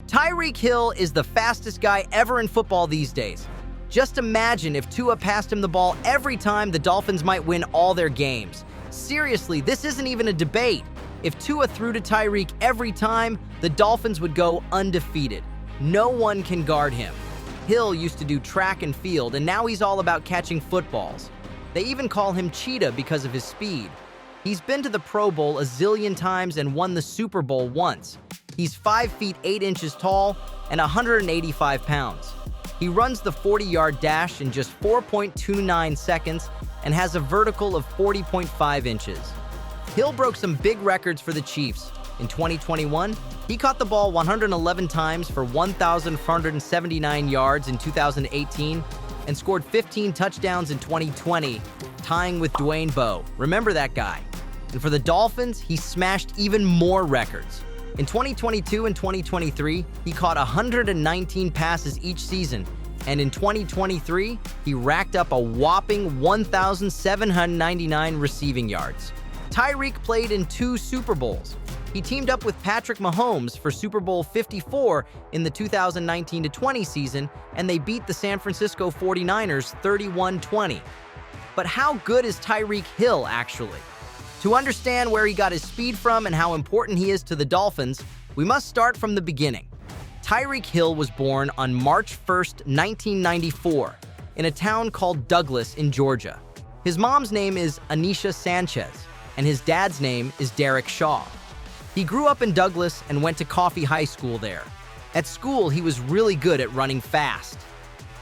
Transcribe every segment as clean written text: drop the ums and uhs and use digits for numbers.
Tyreek Hill is the fastest guy ever in football these days. Just imagine if Tua passed him the ball every time, the Dolphins might win all their games. Seriously, this isn't even a debate. If Tua threw to Tyreek every time, the Dolphins would go undefeated. No one can guard him. Hill used to do track and field, and now he's all about catching footballs. They even call him Cheetah because of his speed. He's been to the Pro Bowl a zillion times and won the Super Bowl once. He's 5 feet 8 inches tall and 185 pounds. He runs the 40-yard dash in just 4.29 seconds and has a vertical of 40.5 inches. Hill broke some big records for the Chiefs. In 2021, he caught the ball 111 times for 1,479 yards in 2018 and scored 15 touchdowns in 2020, tying with Dwayne Bowe. Remember that guy. And for the Dolphins, he smashed even more records. In 2022 and 2023, he caught 119 passes each season, and in 2023, he racked up a whopping 1,799 receiving yards. Tyreek played in 2 Super Bowls. He teamed up with Patrick Mahomes for Super Bowl 54 in the 2019-20 season, and they beat the San Francisco 49ers 31-20. But how good is Tyreek Hill, actually? To understand where he got his speed from and how important he is to the Dolphins, we must start from the beginning. Tyreek Hill was born on March 1st, 1994, in a town called Douglas in Georgia. His mom's name is Anisha Sanchez, and his dad's name is Derek Shaw. He grew up in Douglas and went to Coffee High School there. At school, he was really good at running fast.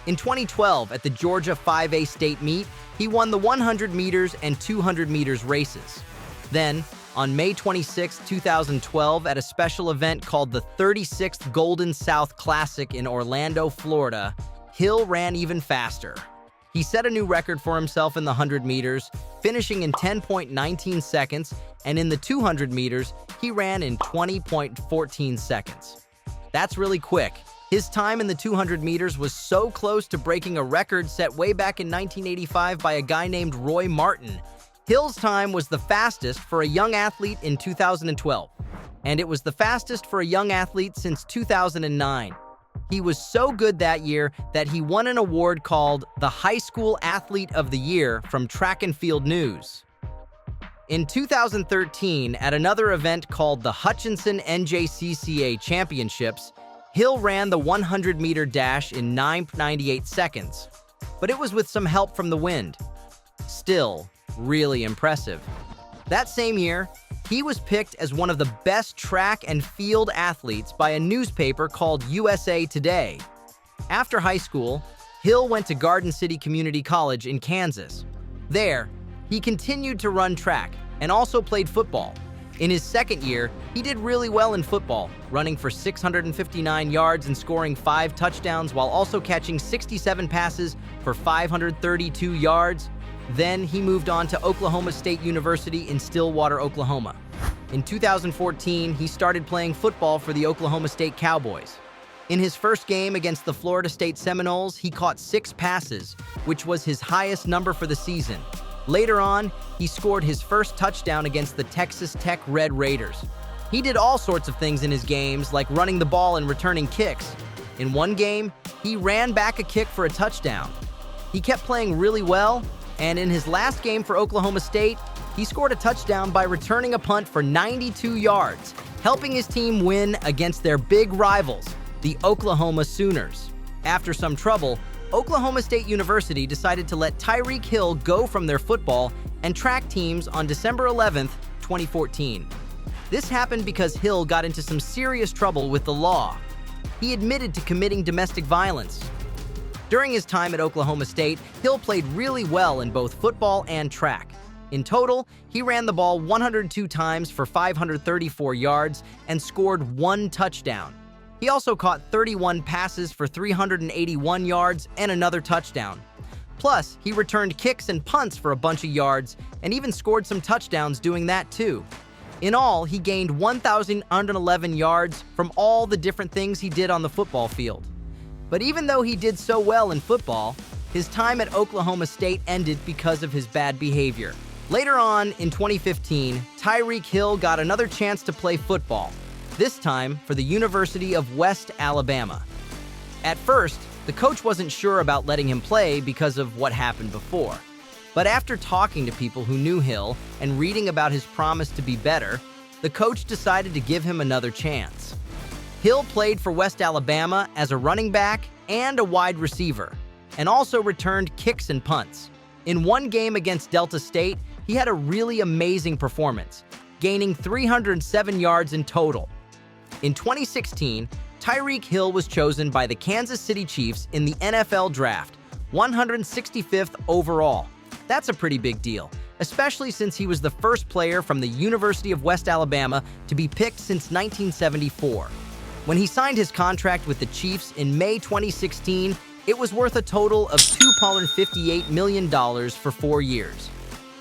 In 2012, at the Georgia 5A state meet, he won the 100 meters and 200 meters races. Then, on May 26, 2012, at a special event called the 36th Golden South Classic in Orlando, Florida, Hill ran even faster. He set a new record for himself in the 100 meters, finishing in 10.19 seconds, and in the 200 meters, he ran in 20.14 seconds. That's really quick. His time in the 200 meters was so close to breaking a record set way back in 1985 by a guy named Roy Martin. Hill's time was the fastest for a young athlete in 2012, and it was the fastest for a young athlete since 2009. He was so good that year that he won an award called the High School Athlete of the Year from Track and Field News. In 2013, at another event called the Hutchinson NJCCA Championships, Hill ran the 100-meter dash in 9.98 seconds, but it was with some help from the wind. Still, really impressive. That same year, he was picked as one of the best track and field athletes by a newspaper called USA Today. After high school, Hill went to Garden City Community College in Kansas. There, he continued to run track and also played football. In his second year, he did really well in football, running for 659 yards and scoring 5 touchdowns while also catching 67 passes for 532 yards. Then he moved on to Oklahoma State University in Stillwater, Oklahoma. In 2014, he started playing football for the Oklahoma State Cowboys. In his first game against the Florida State Seminoles, he caught 6 passes, which was his highest number for the season. Later on, he scored his first touchdown against the Texas Tech Red Raiders. He did all sorts of things in his games, like running the ball and returning kicks. In one game, he ran back a kick for a touchdown. He kept playing really well, and in his last game for Oklahoma State, he scored a touchdown by returning a punt for 92 yards, helping his team win against their big rivals, the Oklahoma Sooners. After some trouble, Oklahoma State University decided to let Tyreek Hill go from their football and track teams on December 11th, 2014. This happened because Hill got into some serious trouble with the law. He admitted to committing domestic violence. During his time at Oklahoma State, Hill played really well in both football and track. In total, he ran the ball 102 times for 534 yards and scored 1 touchdown. He also caught 31 passes for 381 yards and another touchdown. Plus, he returned kicks and punts for a bunch of yards and even scored some touchdowns doing that too. In all, he gained 1,011 yards from all the different things he did on the football field. But even though he did so well in football, his time at Oklahoma State ended because of his bad behavior. Later on, in 2015, Tyreek Hill got another chance to play football. this time for the University of West Alabama. At first, the coach wasn't sure about letting him play because of what happened before. But after talking to people who knew Hill and reading about his promise to be better, the coach decided to give him another chance. Hill played for West Alabama as a running back and a wide receiver, and also returned kicks and punts. In one game against Delta State, he had a really amazing performance, gaining 307 yards in total. In 2016, Tyreek Hill was chosen by the Kansas City Chiefs in the NFL Draft, 165th overall. That's a pretty big deal, especially since he was the first player from the University of West Alabama to be picked since 1974. When he signed his contract with the Chiefs in May 2016, it was worth a total of $258 million for 4 years.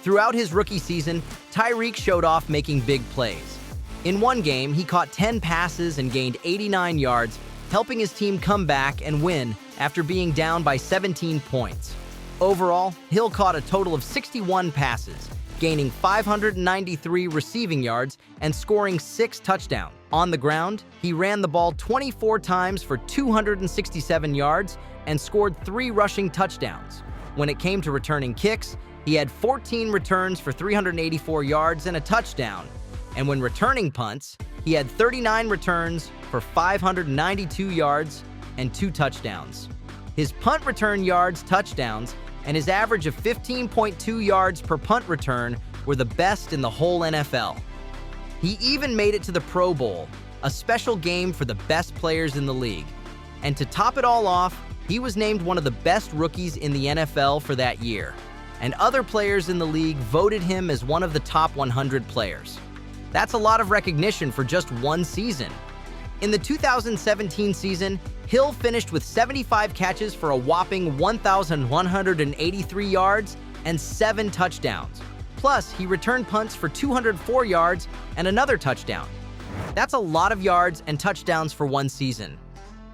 Throughout his rookie season, Tyreek showed off making big plays. In one game, he caught 10 passes and gained 89 yards, helping his team come back and win after being down by 17 points. Overall, Hill caught a total of 61 passes, gaining 593 receiving yards and scoring 6 touchdowns. On the ground, he ran the ball 24 times for 267 yards and scored 3 rushing touchdowns. When it came to returning kicks, he had 14 returns for 384 yards and a touchdown. And when returning punts, he had 39 returns for 592 yards and 2 touchdowns. His punt return yards, touchdowns, and his average of 15.2 yards per punt return were the best in the whole NFL. He even made it to the Pro Bowl, a special game for the best players in the league. And to top it all off, he was named one of the best rookies in the NFL for that year. And other players in the league voted him as one of the top 100 players. That's a lot of recognition for just one season. In the 2017 season, Hill finished with 75 catches for a whopping 1,183 yards and 7 touchdowns. Plus, he returned punts for 204 yards and another touchdown. That's a lot of yards and touchdowns for one season.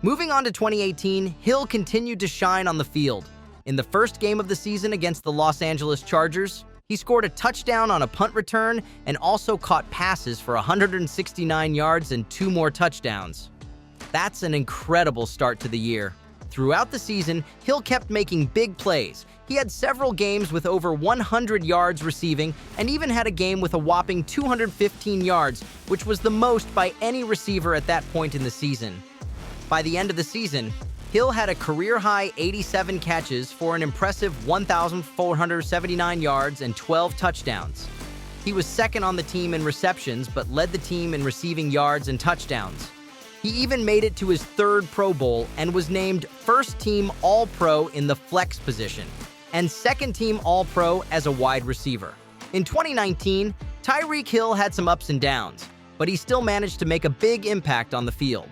Moving on to 2018, Hill continued to shine on the field. In the first game of the season against the Los Angeles Chargers, he scored a touchdown on a punt return and also caught passes for 169 yards and 2 more touchdowns. That's an incredible start to the year. Throughout the season, Hill kept making big plays. He had several games with over 100 yards receiving and even had a game with a whopping 215 yards, which was the most by any receiver at that point in the season. By the end of the season, Hill had a career-high 87 catches for an impressive 1,479 yards and 12 touchdowns. He was second on the team in receptions but led the team in receiving yards and touchdowns. He even made it to his 3rd Pro Bowl and was named first-team All-Pro in the flex position and second-team All-Pro as a wide receiver. In 2019, Tyreek Hill had some ups and downs, but he still managed to make a big impact on the field.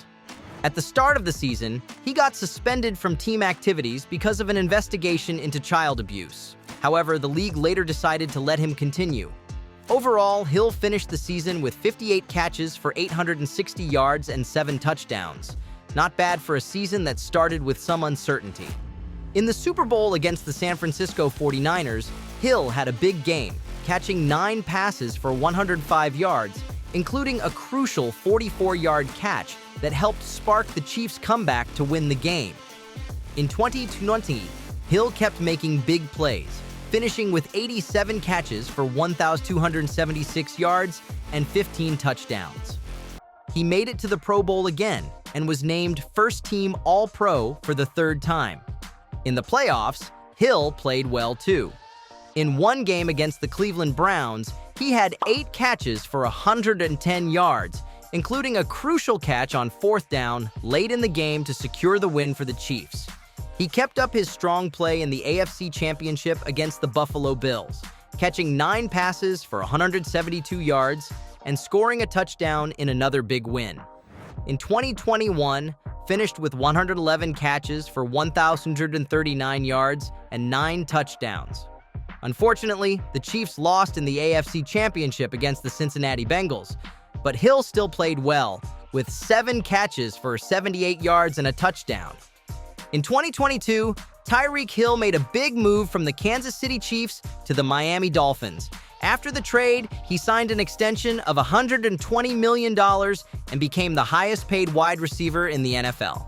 At the start of the season, he got suspended from team activities because of an investigation into child abuse. However, the league later decided to let him continue. Overall, Hill finished the season with 58 catches for 860 yards and 7 touchdowns. Not bad for a season that started with some uncertainty. In the Super Bowl against the San Francisco 49ers, Hill had a big game, catching 9 passes for 105 yards, including a crucial 44-yard catch that helped spark the Chiefs' comeback to win the game. In 2020, Hill kept making big plays, finishing with 87 catches for 1,276 yards and 15 touchdowns. He made it to the Pro Bowl again and was named first-team All-Pro for the 3rd time. In the playoffs, Hill played well too. In one game against the Cleveland Browns, he had 8 catches for 110 yards, including a crucial catch on 4th down late in the game to secure the win for the Chiefs. He kept up his strong play in the AFC Championship against the Buffalo Bills, catching 9 passes for 172 yards and scoring a touchdown in another big win. In 2021, finished with 111 catches for 1,139 yards and 9 touchdowns. Unfortunately, the Chiefs lost in the AFC Championship against the Cincinnati Bengals, but Hill still played well, with 7 catches for 78 yards and a touchdown. In 2022, Tyreek Hill made a big move from the Kansas City Chiefs to the Miami Dolphins, After the trade, he signed an extension of $120 million and became the highest-paid wide receiver in the NFL.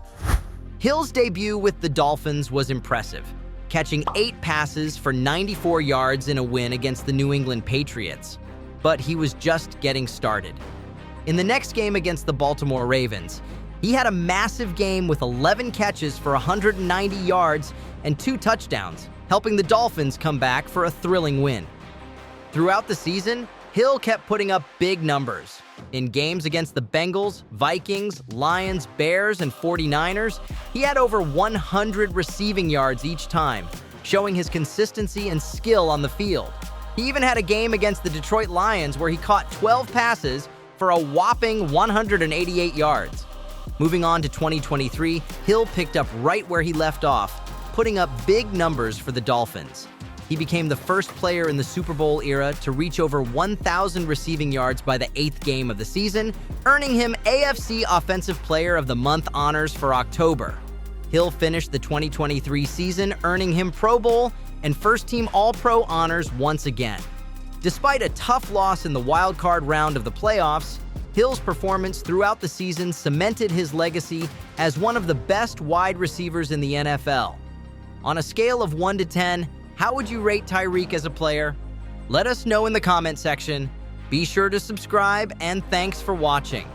Hill's debut with the Dolphins was impressive, catching 8 passes for 94 yards in a win against the New England Patriots. But he was just getting started. In the next game against the Baltimore Ravens, he had a massive game with 11 catches for 190 yards and 2 touchdowns, helping the Dolphins come back for a thrilling win. Throughout the season, Hill kept putting up big numbers. In games against the Bengals, Vikings, Lions, Bears, and 49ers, he had over 100 receiving yards each time, showing his consistency and skill on the field. He even had a game against the Detroit Lions where he caught 12 passes for a whopping 188 yards. Moving on to 2023, Hill picked up right where he left off, putting up big numbers for the Dolphins. He became the first player in the Super Bowl era to reach over 1,000 receiving yards by the 8th game of the season, earning him AFC Offensive Player of the Month honors for October. Hill finished the 2023 season earning him Pro Bowl and first-team All-Pro honors once again. Despite a tough loss in the wild-card round of the playoffs, Hill's performance throughout the season cemented his legacy as one of the best wide receivers in the NFL. On a scale of 1 to 10, how would you rate Tyreek as a player? Let us know in the comment section. Be sure to subscribe, and thanks for watching.